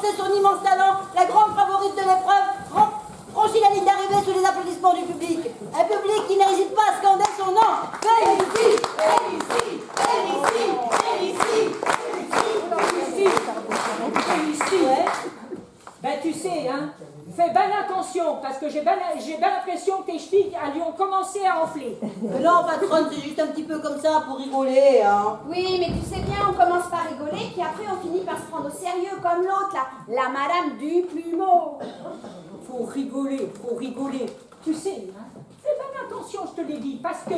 sait son immense talent, la grande favorite de l'épreuve, franchit la ligne d'arrivée sous les applaudissements du public. Un public qui n'hésite pas à scander son nom. Félicie, Félicie, Félicie, Félicie, Félicie, ouais. Ben tu sais, hein, fais bien attention, parce que j'ai bien l'impression que tes chevilles, elles ont commencé à enfler. Non, patronne, c'est juste un petit peu comme ça pour rigoler, hein. Oui, mais tu sais bien, on commence par rigoler, puis après on finit par se prendre au sérieux, comme l'autre, là, la madame du plumeau. Faut rigoler, faut rigoler. Tu sais, hein, fais bien attention, je te l'ai dit, parce que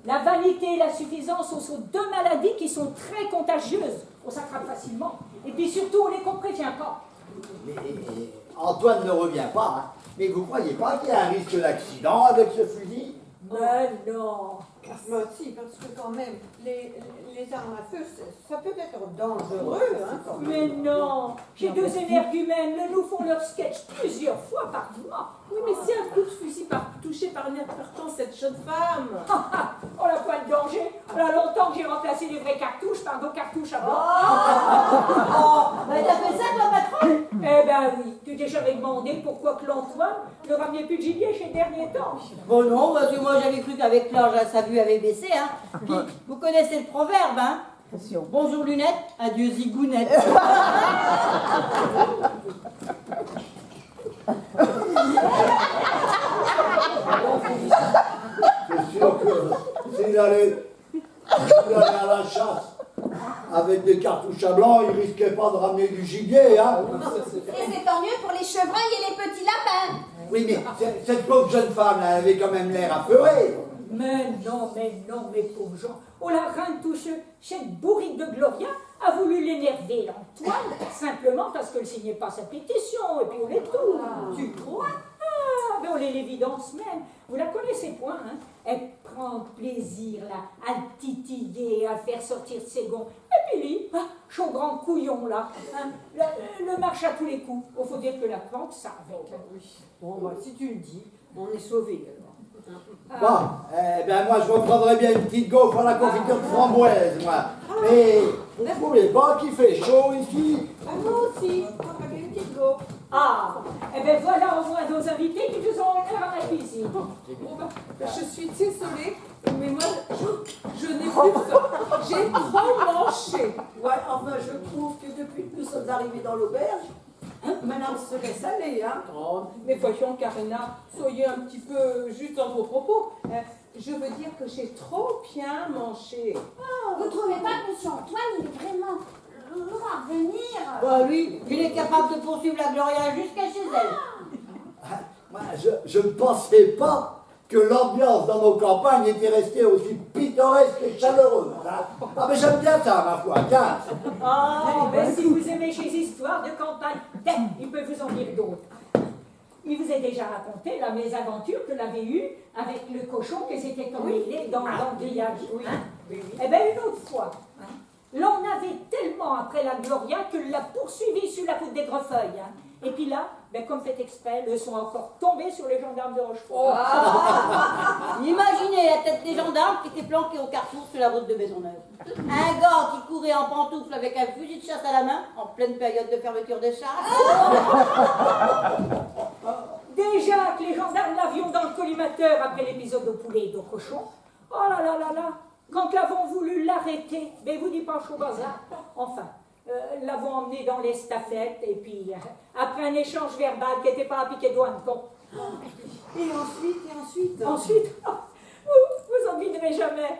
la vanité et la suffisance sont deux maladies qui sont très contagieuses. On s'attrape facilement. Et puis surtout, on les prévient pas. Mais Antoine ne revient pas, hein. Mais vous croyez pas qu'il y a un risque d'accident avec ce fusil? Ben non. Moi aussi, parce que quand même, les armes à feu, ça peut être dangereux, hein, quand même. Mais non. J'ai deux énergumènes, elles nous font leur sketch plusieurs fois par mois. Oui, mais si un coup de fusil touché par inadvertance cette jeune femme. On n'a pas de danger. Il y a longtemps que j'ai remplacé les vraies cartouches par nos cartouches à bord. Oh, ben t'as fait ça, toi, patron? Eh ben oui, tu t'es jamais demandé pourquoi que l'Antoine ne ramenait plus de gibier ces derniers temps. Bon non, parce que moi j'avais cru qu'avec l'âge, sa vue avait baissé, hein. Puis, vous connaissez le proverbe, hein. Bonjour lunettes, adieu zigounette. C'est sûr que s'il allait à la chasse avec des cartouches à blanc, il risquait pas de ramener du gibier, hein. Et c'est tant mieux pour les chevreuils et les petits lapins. Oui, mais cette pauvre jeune femme, là, elle avait quand même l'air apeurée. Mais non, mes pauvres gens. Oh, la reine touche, cette bourrique de Gloria a voulu l'énerver, l'Antoine, simplement parce qu'elle ne signait pas sa pétition, et puis on est tout. Tu crois? Ah, mais on est l'évidence même. Vous la connaissez point, hein? Elle prend plaisir, là, à le titiller, à le faire sortir de ses gonds. Et puis lui, chaud grand couillon, là, hein, le marche à tous les coups. Il faut dire que la plante, ça avec. Oui. Bon, bah, si tu le dis, on est sauvés alors. Bon, eh ben moi je reprendrais bien une petite gaufre à la confiture de framboise, moi. Mais vous ne trouvez pas qu'il fait chaud ici? Ah, moi aussi, on prendrait bien une petite gaufre. Ah, eh bien voilà au moins nos invités qui nous ont honneur à la cuisine. Bon, bah, je suis désolée, mais moi, je n'ai plus faim. J'ai trop mangé. Ouais, enfin, je trouve que depuis que nous sommes arrivés dans l'auberge, madame se laisse aller, hein. Oh, mais voyons, Karina, soyez un petit peu juste dans vos propos. Je veux dire que j'ai trop bien mangé. Vous trouvez pas que monsieur Antoine, il est vraiment lourd à venir? Bah lui, il est capable de poursuivre la Gloria jusqu'à chez elle. Moi, je ne pensais pas que l'ambiance dans nos campagnes était restée aussi pittoresque et chaleureuse, hein. Ah mais j'aime bien ça, ma foi, tiens. Ah, ben si vous aimez ces histoires de campagne, il peut vous en dire d'autres. Il vous a déjà raconté la mésaventure que l'avait eue avec le cochon qui s'était emmêlé dans le grillage. Hein? Eh bien, une autre fois, hein, l'on avait tellement après la Gloria que l'a poursuivi sur la route des Grefeuilles. Hein. Et puis là, ben, comme fait exprès, ils sont encore tombés sur les gendarmes de Rochefort. Imaginez la tête des gendarmes qui étaient planqués au carrefour sur la route de Maisonneuve. Un gars qui courait en pantoufles avec un fusil de chasse à la main, en pleine période de fermeture de chasse. Déjà que les gendarmes l'avions dans le collimateur après l'épisode au poulet et au cochon. Oh là là là là, quand l'avons voulu l'arrêter, mais vous dites pas chaud bazar. Enfin, l'avons emmené dans l'estafette et puis après un échange verbal qui n'était pas à piquer de hanneton. Et ensuite Ensuite, vous en devinerez jamais.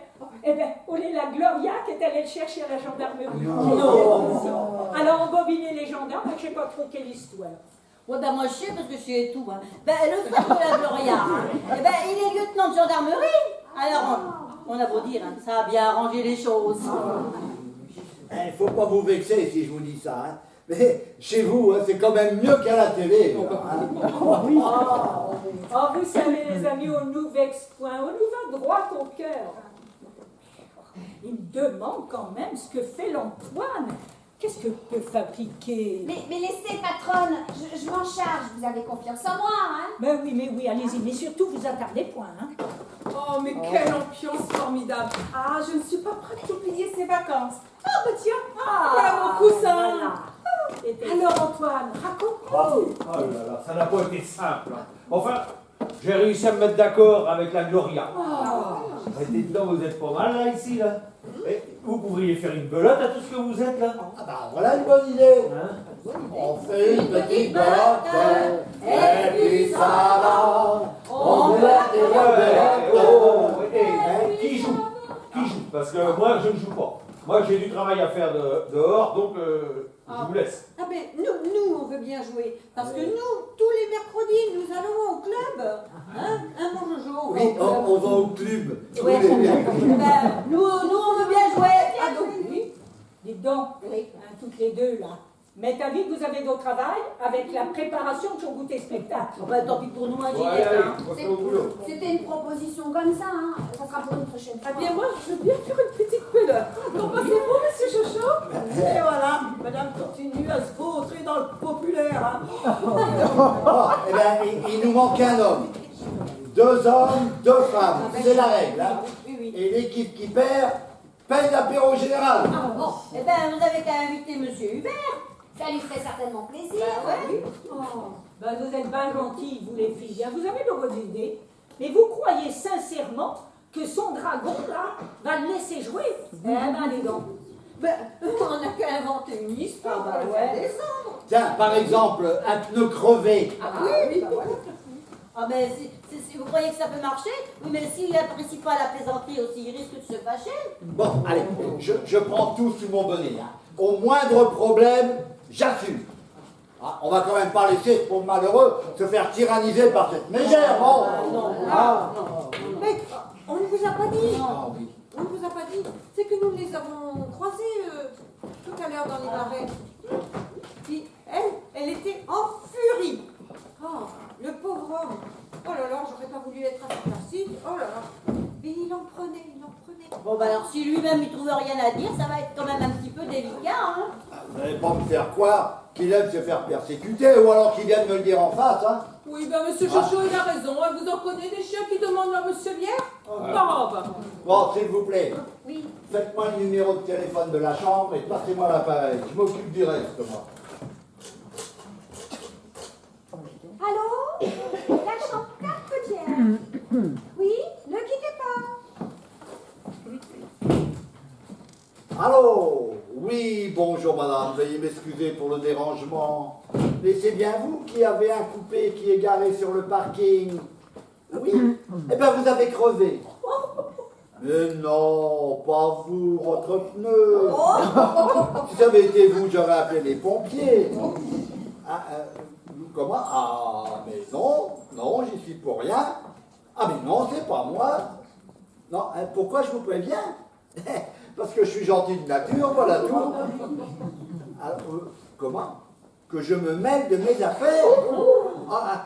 Eh bien, on est la Gloria qui est allée le chercher à la gendarmerie. Non. Alors, embobiné les gendarmes, je ne sais pas trop quelle histoire. Ouais, ben moi je sais parce que je sais tout. Hein. Ben le frère de la Gloria, hein, eh ben, il est lieutenant de gendarmerie. Alors, on a beau dire, hein, ça a bien arrangé les choses. Il faut pas vous vexer si je vous dis ça, hein. Mais chez vous, hein, c'est quand même mieux qu'à la télé. Hein. Oh, vous savez, les amis, on nous vexe point, on nous va droit au cœur. Il me demande quand même ce que fait l'Antoine. Qu'est-ce que peut fabriquer? Mais laissez, patronne, je m'en charge, vous avez confiance en moi, hein? Ben oui, allez-y, mais surtout, vous attardez point, hein. Oh, mais quelle ambiance formidable. Ah, je ne suis pas prête d'oublier ces vacances. Ah, bah tiens, voilà mon coussin. Voilà. Et été? Alors Antoine, raconte-nous. Oh là là, ça n'a pas été simple. Hein. Enfin, j'ai réussi à me mettre d'accord avec la Gloria. Mettez dedans, vous êtes pas mal là, ici, là. Et vous pourriez faire une belote à tout ce que vous êtes là. Ah bah voilà une bonne idée. Hein? On fait une petite belote, et puis ça va. On met des rebelles. Qui joue? Qui joue? Parce que moi, je ne joue pas. Moi, j'ai du travail à faire dehors, donc je vous laisse. Ah mais nous, on veut bien jouer. Parce que nous, tous les mercredis, nous allons au club. Hein, mon Jojo? Oui, on va au club. Ouais. Tous les biens. Ben, nous, on veut bien jouer. Ah donc, oui. Dites donc, hein, toutes les deux là. Mais t'as vu que vous avez d'autres travail avec la préparation de ton goûter spectacle. Ben, tant pis pour nous, un Bon, gilet. allez, allez, Hein. on se met au boulot. C'était une proposition comme ça, hein. Ça sera pour une prochaine fois. Eh bien moi, je veux bien faire une petite pelote. Qu'en pensez-vous, monsieur Chocho? Et voilà, madame continue à se vautrer dans le populaire. Hein. Oh, eh bien, il nous manque un homme. 2 hommes, 2 femmes. C'est la règle. Hein. Oui. Et l'équipe qui perd paye l'apéro général. Bon, eh ben, vous avez qu'à inviter Monsieur Hubert. Ça lui ferait certainement plaisir. Ben, vous êtes bien gentils, vous les filles. Hein. Vous avez de bonnes idées. Mais vous croyez sincèrement que son dragon là va le laisser jouer? Eh ben, les dents. Ben, on n'a qu'à inventer une histoire pour le faire descendre. Tiens, par exemple, un pneu crevé. Ah oui, bah voilà. Ah ben, si vous croyez que ça peut marcher, oui, mais s'il n'apprécie pas la plaisanterie aussi, il risque de se fâcher. Bon, allez, je prends tout sous mon bonnet. Hein. Au moindre problème, j'assume. Ah, on va quand même pas laisser ce pauvre malheureux se faire tyranniser par cette mégère, bon. Mais on ne vous a pas dit. Ah oui. On ne vous a pas dit. C'est que nous les avons croisés tout à l'heure dans les marais. Puis elle était en furie. Oh, le pauvre homme. Oh là là, j'aurais pas voulu être à sa place. Oh là là. Et il en prenait. Bon, ben alors, si lui-même il trouve rien à dire, ça va être quand même un petit peu délicat, hein. Vous n'allez pas me faire croire qu'il aime se faire persécuter ou alors qu'il vienne me le dire en face, hein. Oui, ben monsieur Chocho, il a raison. Hein. Vous en connaissez des chiens qui demandent leur monsieur Lière? Non, bah. Bon, s'il vous plaît, Oui. faites-moi le numéro de téléphone de la chambre et passez-moi l'appareil. Je m'occupe du reste, moi. Allô? La chambre 4 Petière. Oui? Ne quittez pas. Allô? Oui, bonjour madame, veuillez m'excuser pour le dérangement. Mais c'est bien vous qui avez un coupé qui est garé sur le parking? Oui? Eh bien, vous avez crevé. Mais non, pas vous, votre pneu. Si ça avait été vous, j'aurais appelé les pompiers. Ah, comment? Ah, mais non, j'y suis pour rien. Ah, mais non, c'est pas moi. Non, pourquoi je vous préviens? Parce que je suis gentil de nature, voilà tout. Alors, comment? Que je me mêle de mes affaires? Ah,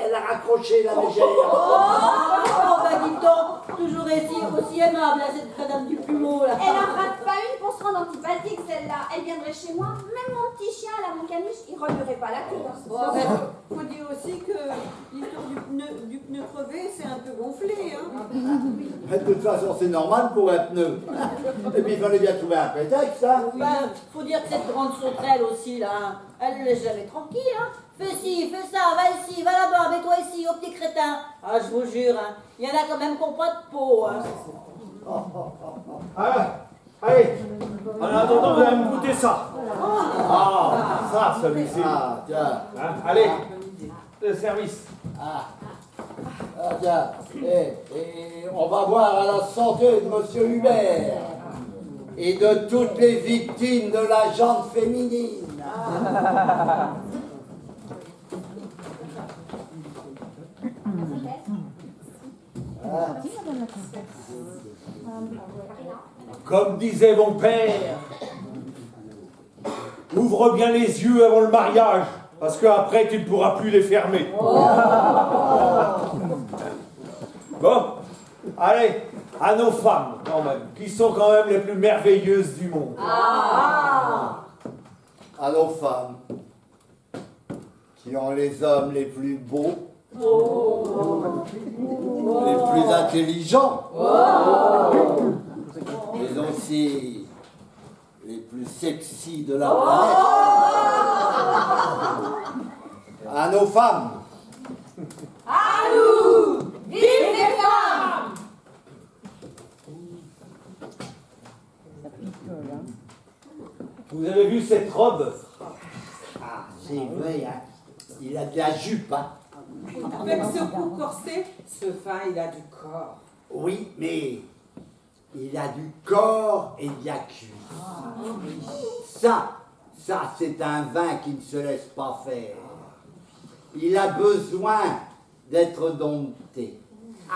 elle a raccroché la mégère. Oh, ben dis donc, toujours aussi aimable, hein, cette madame du plumeau, là. Elle en rate pas une pour se rendre antipathique, celle-là. Elle viendrait chez moi, même mon petit chien, là, mon caniche, il remuerait pas la queue. Bon, ben, faut dire aussi que l'histoire du pneu crevé, c'est un peu gonflé. Hein. De toute façon, c'est normal pour un pneu. Et puis, il fallait bien trouver un prétexte, hein. Ben, faut dire que cette grande sauterelle aussi, là, elle ne laisse jamais tranquille, hein. Fais ci, fais ça, va ici, va là-bas, mets-toi ici, au petit crétin. Ah, je vous jure, hein, il y en a quand même qui n'ont pas de peau, hein. Allez, en attendant, vous allez me goûter ça. Ah, ça, celui-ci. Ah, tiens. Hein, allez, le service. Ah, tiens. Et on va boire à la santé de Monsieur Hubert et de toutes les victimes de la jante féminine. Comme disait mon père, ouvre bien les yeux avant le mariage, parce qu'après tu ne pourras plus les fermer. Bon, allez, à nos femmes quand même, qui sont quand même les plus merveilleuses du monde. À nos femmes, qui ont les hommes les plus beaux, les plus intelligents, mais aussi les plus sexy de la planète. À nos femmes. À nous! Vive les femmes! Vous avez vu cette robe? Ah, c'est vrai, hein. Il a de la jupe, hein. Avec ce cou corsé, ce fin, il a du corps. Oui, mais il a du corps et de la cuisse. Ça, c'est un vin qui ne se laisse pas faire. Il a besoin d'être dompté. Ah,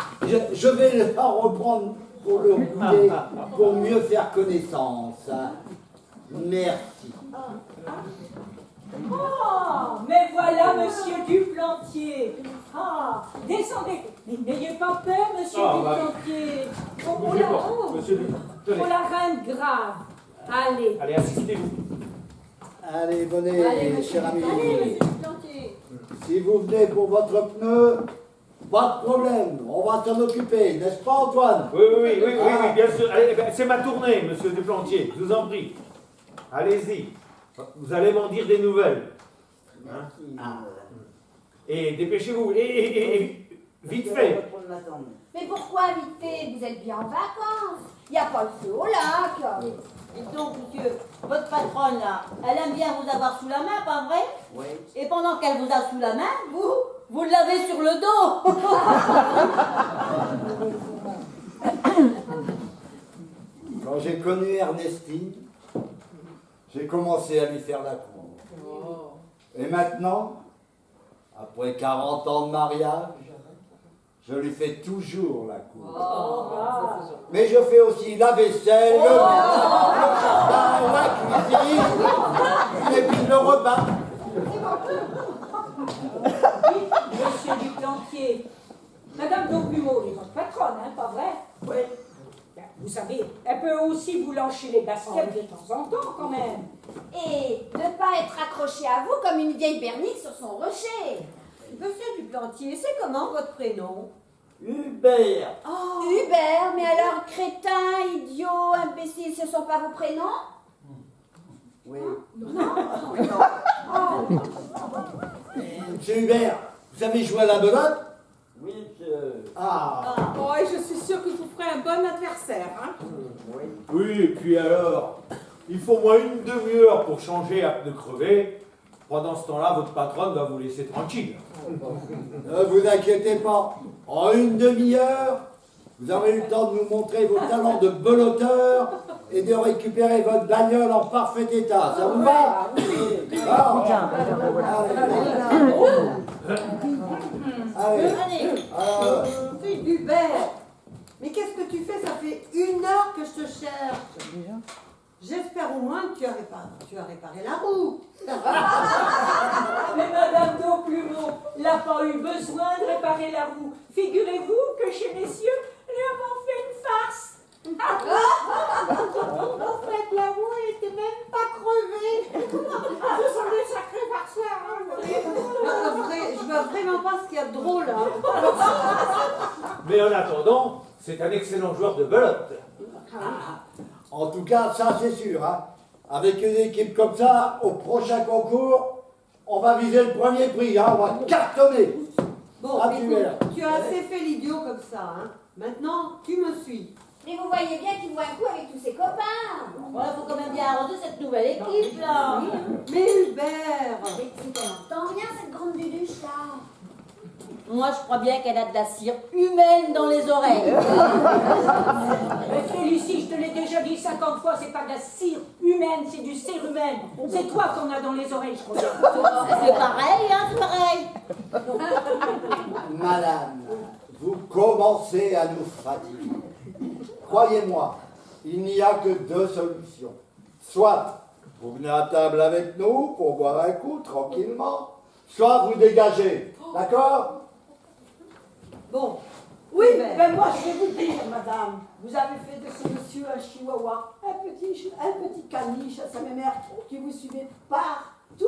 je vais la reprendre pour le goûter, pour mieux faire connaissance. Hein. Merci. Oh, mais voilà, monsieur Duplantier. Ah, descendez. Mais n'ayez pas peur, monsieur Duplantier. Bougez pas, monsieur Pour la reine grave. Allez. Allez, assistez-vous. Allez, venez, Allez, monsieur cher ami. Allez, monsieur Duplantier. Si vous venez pour votre pneu, pas de problème, on va s'en occuper, n'est-ce pas Antoine? Oui, bien sûr. Allez, ben, c'est ma tournée, monsieur Duplantier, je vous en prie. Allez-y. Vous allez m'en dire des nouvelles. Hein? Ah. Et dépêchez-vous. Et vite fait. Mais pourquoi vite fait? Vous êtes bien en vacances. Il n'y a pas le feu au lac. Dites donc, monsieur, votre patronne, là, elle aime bien vous avoir sous la main, pas vrai? Oui. Et pendant qu'elle vous a sous la main, vous l'avez sur le dos. Quand j'ai connu Ernestine, j'ai commencé à lui faire la cour. Et maintenant, après 40 ans de mariage, je lui fais toujours la cour. Mais je fais aussi la vaisselle, le jardin, la cuisine, et puis le repas. Monsieur Duplantier, Madame Domplumeau est votre patronne, hein, pas vrai? Oui. Ben, vous savez, elle peut aussi vous lâcher les baskets de temps en temps, quand même. Et ne pas être accroché à vous comme une vieille bernique sur son rocher. Monsieur Duplantier, c'est comment votre prénom? Hubert. Hubert, mais alors crétin, idiot, imbécile, ce sont pas vos prénoms? Oui. Monsieur Hubert, vous savez jouer à la belote? Oui, monsieur. Ah. Oh, et je suis sûre que vous ferez un bon adversaire. Hein? Oui, et puis alors, il faut au moins une demi-heure pour changer à pneus crevés. Pendant ce temps-là, votre patronne va vous laisser tranquille. Ne vous inquiétez pas. En une demi-heure, vous avez eu le temps de nous montrer vos talents de belotteur et de récupérer votre bagnole en parfait état. Ça vous va? Allez, Hubert, mais qu'est-ce que tu fais? Ça fait 1 heure que je te cherche. J'espère au moins que tu as réparé la roue. Mais Madame Domplumeau n'a pas eu besoin de réparer la roue. Figurez-vous que chez messieurs, nous avons fait une farce. En fait, la roue n'était même pas crevée. Ce sont des sacrés farceurs. Je vois vraiment pas ce qu'il y a de drôle. Hein. Mais en attendant, c'est un excellent joueur de belote. En tout cas, ça c'est sûr. Hein. Avec une équipe comme ça, au prochain concours, on va viser le premier prix. Hein. On va cartonner. Bon, Ah, écoute, tu as assez fait l'idiot comme ça. Hein. Maintenant, tu me suis. Mais vous voyez bien qu'il voit un coup avec tous ses copains. Il faut quand même bien arranger cette nouvelle équipe, là. Mais Hubert, Mais c'est qu'elle entend rien, cette grande duduche là. Moi, je crois bien qu'elle a de la cire humaine dans les oreilles. Mais Félicie, je te l'ai déjà dit 50 fois, c'est pas de la cire humaine, c'est du cérumen. C'est toi qu'on a dans les oreilles, je crois. C'est pareil, hein, c'est pareil. Madame, vous commencez à nous fatiguer. Croyez-moi, il n'y a que 2 solutions. Soit vous venez à table avec nous pour boire un coup tranquillement, soit vous dégagez. D'accord? bon, Oui, Hubert. ben moi je vais vous dire, madame, vous avez fait de ce monsieur un chihuahua, un petit caniche à sa mère qui vous suivait partout,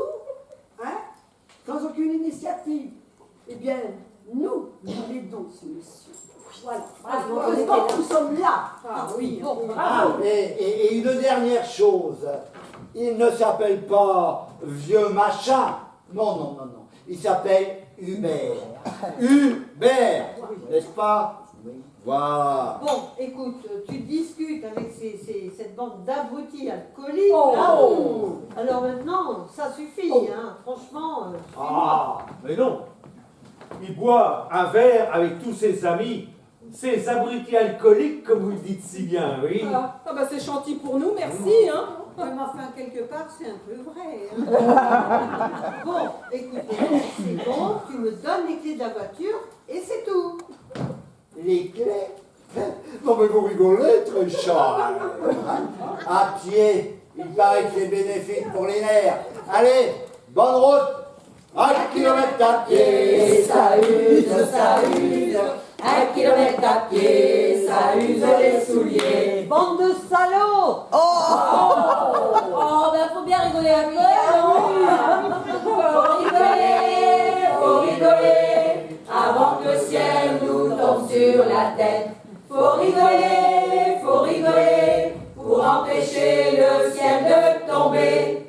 hein, sans aucune initiative. Eh bien, nous l'aidons ce monsieur. Voilà. Heureusement que nous sommes là. Ah oui, bon, Ah, et une dernière chose, il ne s'appelle pas vieux machin, Non, non, non, non. Il s'appelle Hubert. Hubert, n'est-ce pas? Voilà. Bon, écoute, tu discutes avec cette bande d'abrutis alcooliques. Oh. là. Oh. Alors maintenant, ça suffit, hein. Franchement. Ah, mais non. Il boit un verre avec tous ses amis, ces abrutis alcooliques, comme vous le dites si bien, oui. Ah bah c'est gentil pour nous, merci. Hein. Ouais, mais enfin, quelque part, c'est un peu vrai. Hein. Bon, écoute, c'est bon, tu me donnes les clés de la voiture et c'est tout. Les clés? Non mais vous rigolez, très Charles. À pied, il paraît que c'est bénéfique pour les nerfs. Allez, bonne route. 1 kilomètre à pied, ça use, ça use. 1 kilomètre à pied, ça use les souliers. Bande de salauds! Oh, ben faut bien rigoler un peu, non? Faut rigoler, avant que le ciel nous tombe sur la tête. Faut rigoler, pour empêcher le ciel de tomber.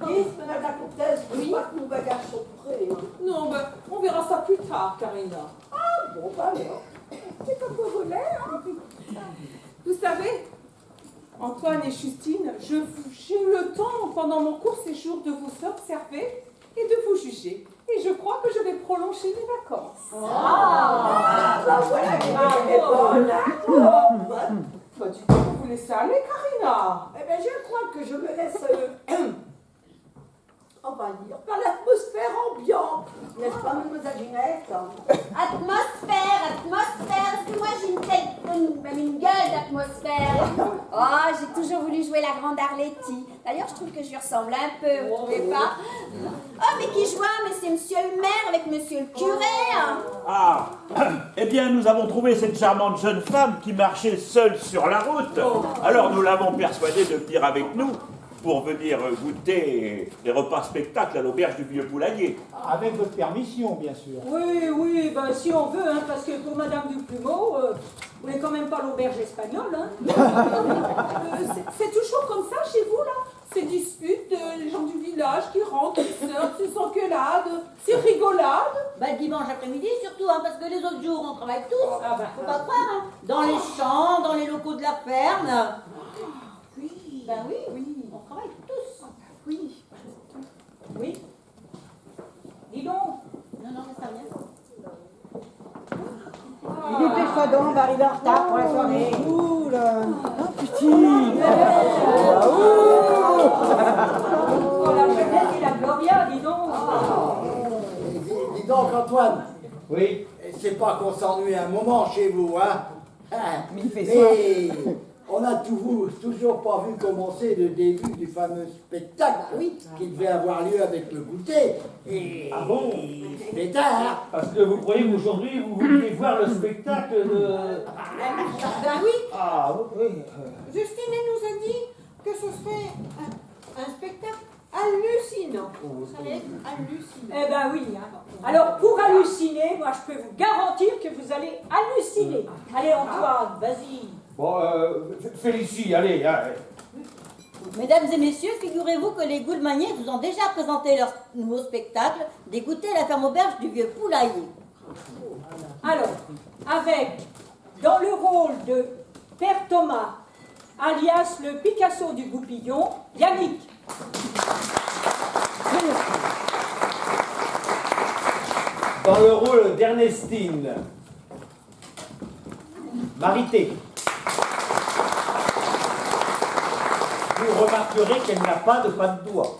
Dites, madame la comtesse, oui, pas que nos bagages sont prêts. Hein. Non, bah, on verra ça plus tard, Karina. Ah bon, bah alors. C'est comme vous voulez. Hein. Vous savez, Antoine et Justine, j'ai eu le temps pendant mon court séjour de vous observer et de vous juger. Et je crois que je vais prolonger mes vacances. Ah, bah voilà qui est bonne. Bah, du coup, vous vous laissez aller, Karina. Eh bien, je crois que je me laisse, on va dire, par l'atmosphère ambiante. N'est-ce pas, mademoiselle Ginette? Atmosphère, parce que moi j'ai une tête, même une gueule d'atmosphère. Oh, j'ai toujours voulu jouer la grande Arletty. D'ailleurs, je trouve que je lui ressemble un peu, vous trouvez pas? Oh, mais qui joue, mais c'est monsieur le maire avec monsieur le curé. Hein. Ah, eh bien, nous avons trouvé cette charmante jeune femme qui marchait seule sur la route. Alors, nous l'avons persuadée de venir avec nous pour venir goûter les repas spectacles à l'auberge du Vieux Poulailler. Avec votre permission, bien sûr. Oui, ben si on veut, hein, parce que pour Madame Duplumeau, vous n'êtes quand même pas l'auberge espagnole, hein. C'est toujours comme ça chez vous, là? Ces disputes, les gens du village qui rentrent, qui sortent, ces engueulades, ces rigolades. Bah, dimanche après-midi surtout, hein, parce que les autres jours on travaille tous. Ah bah, Faut pas croire, hein. Dans les champs, dans les locaux de la ferme. Oui. Ben oui, on travaille tous. Oui. oui. Dis donc. Non, non, mais ça vient. Dépêche-toi donc, on va arriver en retard pour la soirée. Ouh là. Oh, la jeunesse et la Gloria, dis donc. Dis donc, Antoine, Oui. c'est pas qu'on s'ennuie un moment chez vous, hein? Mais il fait soif. Mais on n'a toujours pas vu commencer le début du fameux spectacle qui devait avoir lieu avec le goûter. Et Ah bon? c'est tard. Parce que vous croyez qu'aujourd'hui, vous vouliez voir le spectacle de... Ben oui, Ah, oui. Justine elle nous a dit que ce serait un spectacle hallucinant. Ça allait être hallucinant. Eh ben oui, hein. Alors pour halluciner, moi je peux vous garantir que vous allez halluciner. Allez Antoine, vas-y. Bon, Félicie, allez, allez. Mesdames et messieurs, figurez-vous que les Goulmaniers vous ont déjà présenté leur nouveau spectacle, Dégoûter la ferme auberge du Vieux Poulailler. Alors, avec, dans le rôle de Père Thomas, alias le Picasso du Goupillon, Yannick. Dans le rôle d'Ernestine, Marité. Vous remarquerez qu'elle n'a pas de pas de doigt.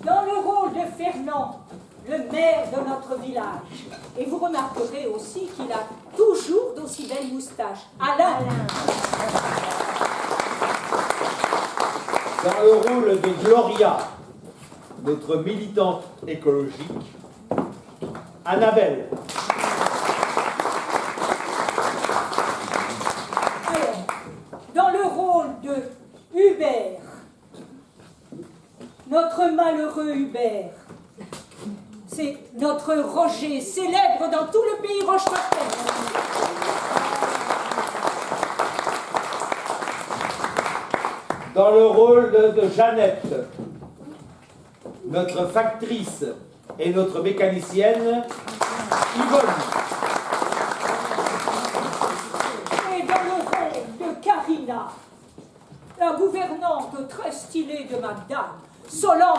Dans le rôle de Fernand, le maire de notre village. Et vous remarquerez aussi qu'il a toujours d'aussi belles moustaches. Alain. Dans le rôle de Gloria, notre militante écologique, Annabelle. Alors, dans le rôle de Hubert, notre malheureux Hubert, c'est notre Roger, célèbre dans tout le pays rochefortais. Dans le rôle de Jeannette, notre factrice et notre mécanicienne, Yvonne. Et dans le rôle de Karina, la gouvernante très stylée de Madame Solange.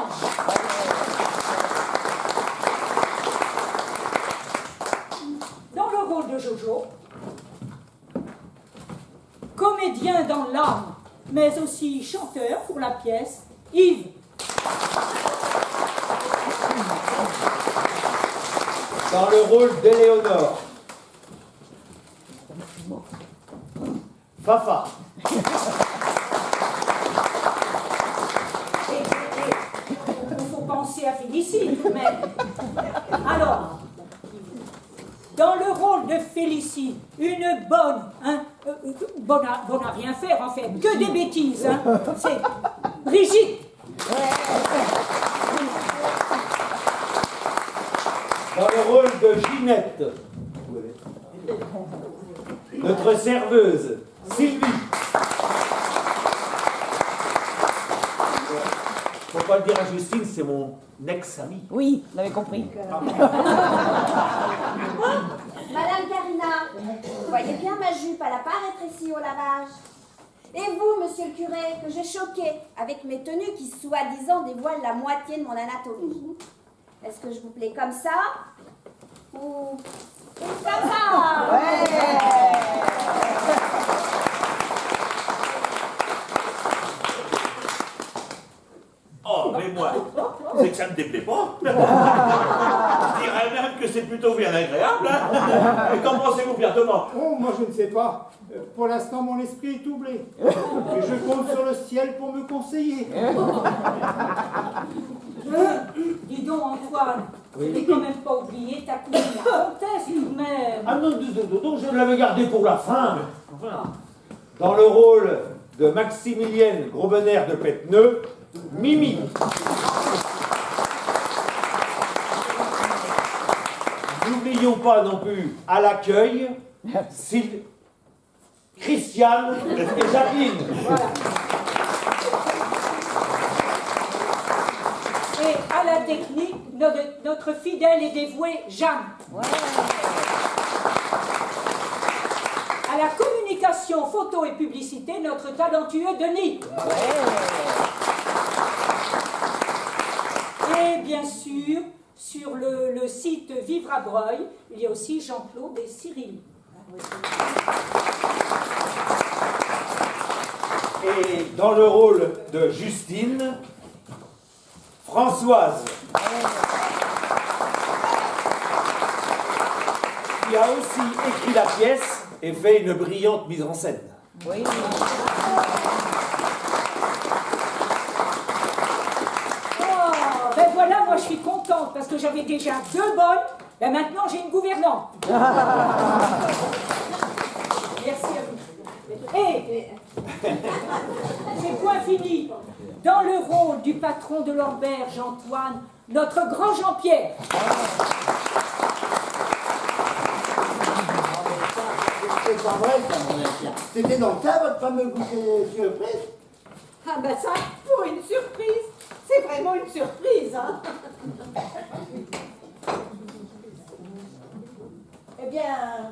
Dans le rôle de Jojo, comédien dans l'âme, mais aussi chanteur pour la pièce, Yves. Dans le rôle d'Éléonore, Fafa. Il faut penser à Félicie tout de même. Alors, dans le rôle de Félicie, une bonne, hein, bonne à rien faire en fait, que des bêtises, hein, c'est Brigitte. Dans le rôle de Ginette, notre serveuse, Sylvie. Faut pas le dire à Justine, c'est mon ex-ami. Oui, on avait compris. Madame Karina, vous voyez bien ma jupe, elle n'a pas rétréci au lavage. Et vous, monsieur le curé, que j'ai choqué avec mes tenues qui, soi-disant, dévoilent la moitié de mon anatomie. Est-ce que je vous plais comme ça ou comme ça? Oh, mais moi, c'est que ça ne me déplaît pas. Je dirais même que c'est plutôt bien agréable. Hein. Et qu'en pensez-vous, Pierre Thomas? Oh, moi je ne sais pas. Pour l'instant, mon esprit est troublé. Et je compte sur le ciel pour me conseiller. Dis donc, Antoine, je n'ai quand même pas oublié ta cousine la comtesse tout de même. Ah non, je l'avais gardé pour la fin. Enfin, dans le rôle de Maximilienne Grosvenère de Petteneux, Mimi. N'oublions pas non plus à l'accueil, Christiane et Jacqueline. Voilà. Et à la technique, notre fidèle et dévouée Jeanne. À la communication, photo et publicité, notre talentueux Denis. Et bien sûr, sur le site Vivre à Breuil, il y a aussi Jean-Claude et Cyril. Et dans le rôle de Justine, Françoise. Qui a aussi écrit la pièce et fait une brillante mise en scène. Oui. Oh, ben voilà, moi je suis contente parce que j'avais déjà 2 bonnes, ben maintenant j'ai une gouvernante. Merci à vous. Et c'est point fini. Dans le rôle du patron de l'auberge, Antoine, notre grand Jean-Pierre. C'est pas vrai, ça, mon ancien. C'était dans le cas, votre fameux goûter surprise? Ah ben ça, pour une surprise, c'est vraiment une surprise, hein. Eh bien,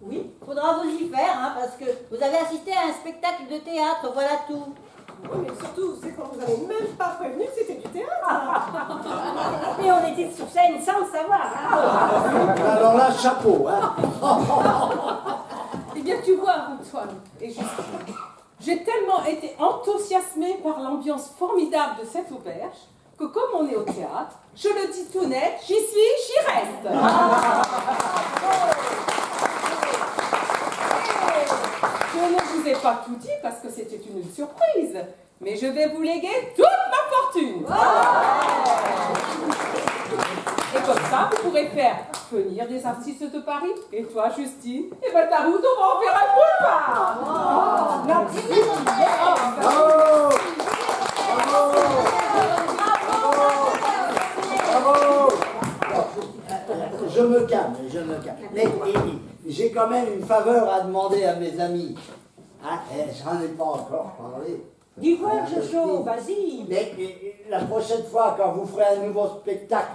oui, faudra vous y faire, hein, parce que vous avez assisté à un spectacle de théâtre, voilà tout. Oui, mais surtout, c'est quand vous n'avez même pas prévenu que c'était du théâtre. Et on était sur scène sans le savoir. Hein. Alors là, chapeau, hein. Eh bien, tu vois, Antoine et Justine, j'ai tellement été enthousiasmée par l'ambiance formidable de cette auberge que comme on est au théâtre, je le dis tout net, j'y suis, j'y reste. Je ne vous ai pas tout dit parce que c'était une surprise, mais je vais vous léguer toute ma fortune. Et comme ça, vous pourrez faire venir des artistes de Paris. Et toi, Justine, et ben ta route, on va en faire un boulevard. Je me calme, je me calme. Mais j'ai quand même une faveur à demander à mes amis. Hein, j'en ai pas encore parlé. Dis voir, Jojo, vas-y. Mais la prochaine fois, quand vous ferez un nouveau spectacle,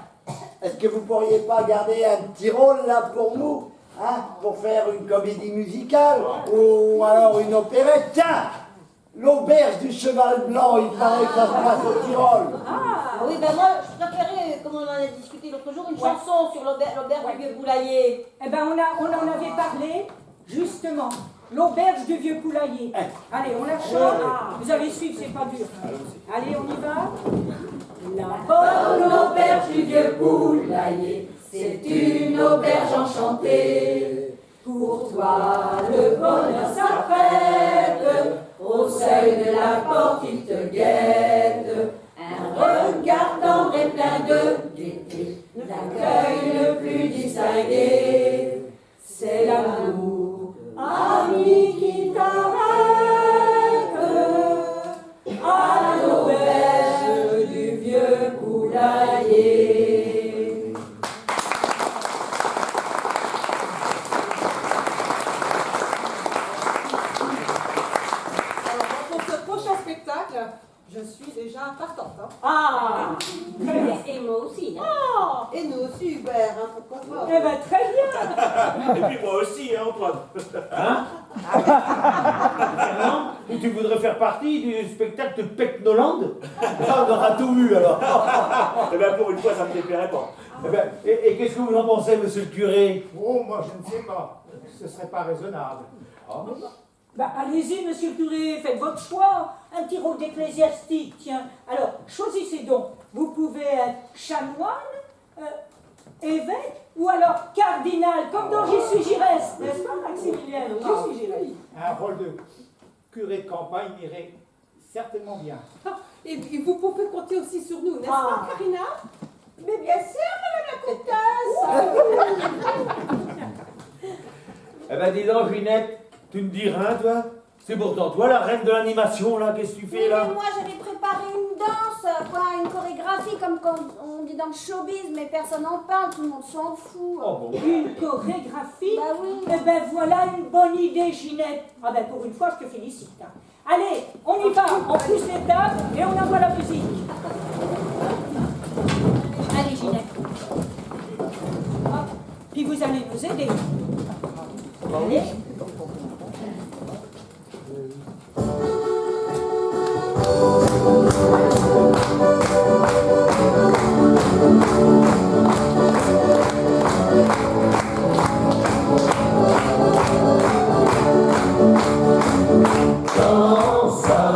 est-ce que vous pourriez pas garder un petit rôle là pour nous, hein, pour faire une comédie musicale ou alors une opérette? Tiens, l'auberge du cheval blanc, il paraît que ça se passe au Tyrol. Ah oui, ben moi, je préférais, comme on en a discuté l'autre jour, une chanson sur l'auberge du vieux poulailler. Eh ben, on en avait parlé, justement. L'auberge du vieux poulailler. Allez, on la chante. Vous allez suivre, c'est pas dur. Allez, on y va. La bonne L'auberge du vieux poulailler, c'est une auberge enchantée. Pour toi, le bonheur s'apprête, au seuil de la porte il te guette. Un regard tendre et plein de gaieté, l'accueil le plus distingué, c'est l'amour, ami qui t'arrête à l'auberge du vieux poulailler. Alors, pour ce prochain spectacle, je suis déjà partante. Hein. Ah, très bien. Et moi aussi. Hein. Ah, Et nous aussi, Hubert, hein, pourquoi pas. eh ben, très bien. Et puis moi aussi, hein, Antoine. Hein? Non? Ou tu voudrais faire partie du spectacle de Pecnoland? On aura tout vu alors. Eh bien, pour une fois, ça me déplairait pas. Eh ben, et qu'est-ce que vous en pensez, monsieur le curé? Oh, moi je ne sais pas. Ce serait pas raisonnable. Bah, allez-y, monsieur le curé, faites votre choix. Un petit rôle d'ecclésiastique, tiens. Alors, choisissez donc. Vous pouvez être chanoine, évêque, ou alors cardinal, comme dans J'y suis, j'y reste, n'est-ce pas, Maximilien? J'y suis, j'y reste. Un rôle de curé de campagne irait certainement bien. Et vous pouvez compter aussi sur nous, n'est-ce pas, Karina? Mais bien sûr, madame la comtesse. Eh ben, dis donc, Ginette, tu me dis rien, toi? C'est pourtant toi, la reine de l'animation, là, qu'est-ce que tu fais, là? Mais moi j'avais préparé une danse, quoi, une chorégraphie comme quand on dit dans le showbiz, mais personne n'en parle, tout le monde s'en fout. Oh bon. Une chorégraphie? Bah oui. Eh ben voilà une bonne idée, Ginette. Ah ben pour une fois, je te félicite. Hein. Allez, on y va, on pousse les tables et on envoie la musique. Allez, Ginette. Hop. Puis vous allez nous aider. Allez. Dans sa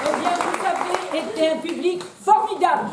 Eh bien, vous avez été un public formidable.